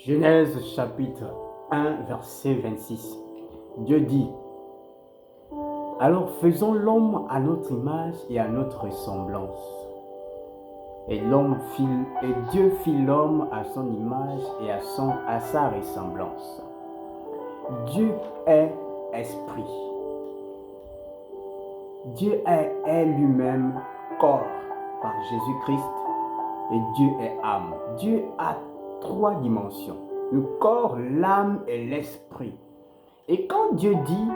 Genèse chapitre 1, verset 26. Dieu dit: alors faisons l'homme à notre image et à notre ressemblance. Et Dieu fit l'homme à son image et à sa ressemblance. Dieu est esprit. Dieu est lui-même corps par Jésus-Christ et Dieu est âme. Dieu a trois dimensions: le corps, l'âme et l'esprit. Et quand Dieu dit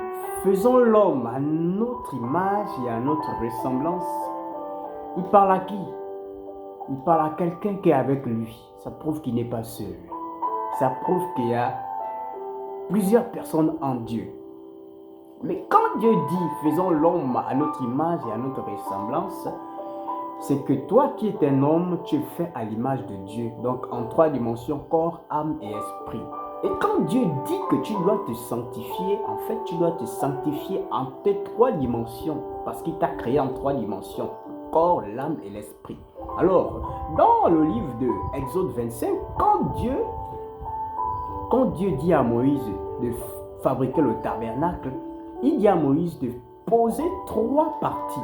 faisons l'homme à notre image et à notre ressemblance, il parle à qui? Il parle à quelqu'un qui est avec lui. Ça prouve qu'il n'est pas seul. Ça prouve qu'il y a plusieurs personnes en Dieu. Mais quand Dieu dit faisons l'homme à notre image et à notre ressemblance, c'est que toi qui es un homme, tu es fait à l'image de Dieu. Donc en trois dimensions: corps, âme et esprit. Et quand Dieu dit que tu dois te sanctifier, en fait tu dois te sanctifier en tes trois dimensions, parce qu'il t'a créé en trois dimensions: le corps, l'âme et l'esprit. Alors, dans le livre de Exode 25, quand Dieu dit à Moïse de fabriquer le tabernacle, il dit à Moïse de poser trois parties: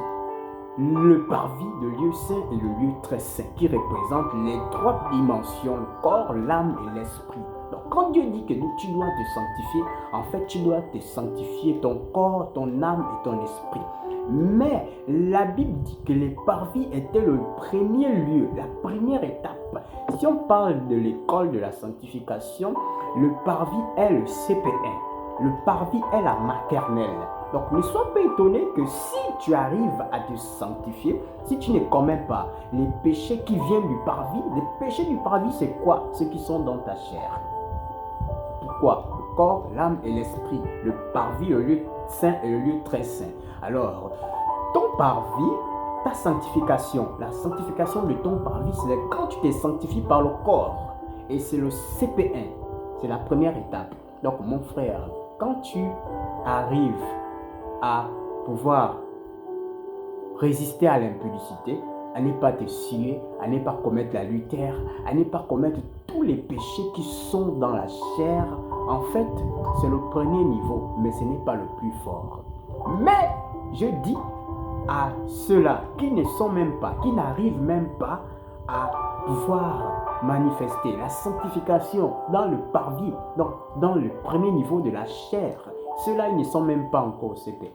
le parvis, le lieu saint et le lieu très saint, qui représentent les trois dimensions: le corps, l'âme et l'esprit. Donc quand Dieu dit que tu dois te sanctifier, en fait tu dois te sanctifier ton corps, ton âme et ton esprit. Mais la Bible dit que les parvis étaient le premier lieu, la première étape. Si on parle de l'école de la sanctification, le parvis est le CP1. Le parvis est la maternelle. Donc ne sois pas étonné que si tu arrives à te sanctifier, si tu ne commets pas les péchés qui viennent du parvis, les péchés du parvis, c'est quoi? Ceux qui sont dans ta chair. Pourquoi? Le corps, l'âme et l'esprit. Le parvis, le lieu saint et le lieu très saint. Alors, ton parvis, ta sanctification, la sanctification de ton parvis, c'est quand tu te sanctifies par le corps. Et c'est le CP1. C'est la première étape. Donc mon frère, quand tu arrives à pouvoir résister à l'impudicité, à ne pas te suer, à ne pas commettre l'adultère, à ne pas commettre tous les péchés qui sont dans la chair, en fait, c'est le premier niveau, mais ce n'est pas le plus fort. Mais je dis à ceux-là qui ne sont même pas, qui n'arrivent même pas à pouvoir manifester la sanctification dans le parvis, dans le premier niveau de la chair, ceux-là, ils ne sont même pas encore au CP1.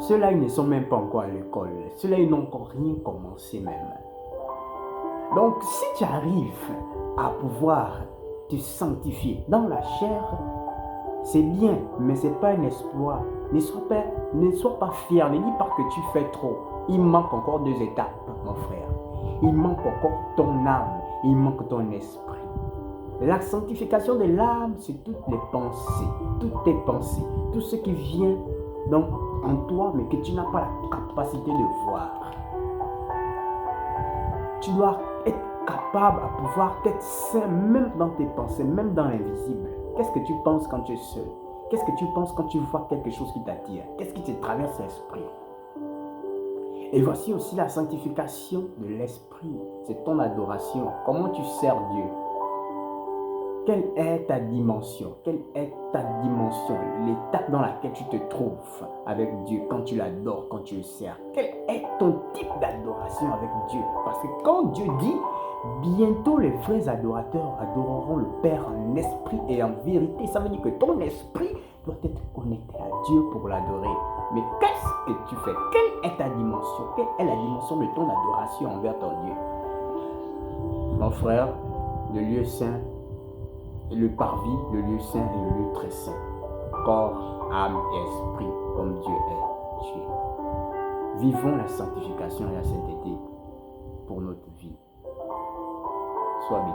Ceux-là, ils ne sont même pas encore à l'école. Ceux-là, ils n'ont encore rien commencé même. Donc, si tu arrives à pouvoir te sanctifier dans la chair, c'est bien, mais ce n'est pas un exploit. Ne sois pas fier, ne dis pas que tu fais trop. Il manque encore 2 étapes, mon frère. Il manque encore ton âme, il manque ton esprit. La sanctification de l'âme, c'est toutes les pensées, toutes tes pensées, tout ce qui vient en toi, mais que tu n'as pas la capacité de voir. Tu dois être capable à pouvoir être sain, même dans tes pensées, même dans l'invisible. Qu'est-ce que tu penses quand tu es seul? Qu'est-ce que tu penses quand tu vois quelque chose qui t'attire? Qu'est-ce qui te traverse l'esprit? Et voici aussi la sanctification de l'esprit. C'est ton adoration. Comment tu sers Dieu? Quelle est ta dimension? Quelle est ta dimension? L'étape dans laquelle tu te trouves avec Dieu quand tu l'adores, quand tu le sers. Quel est ton type d'adoration avec Dieu? Parce que quand Dieu dit, bientôt les vrais adorateurs adoreront le Père en esprit et en vérité, ça veut dire que ton esprit doit être connecté à Dieu pour l'adorer. Mais qu'est-ce que tu fais? Quelle est ta dimension? Quelle est la dimension de ton adoration envers ton Dieu? Mon frère, le lieu saint, le parvis, le lieu saint et le lieu très saint. Corps, âme et esprit, comme Dieu est Dieu. Vivons la sanctification et la sainteté pour notre vie. Sois béni.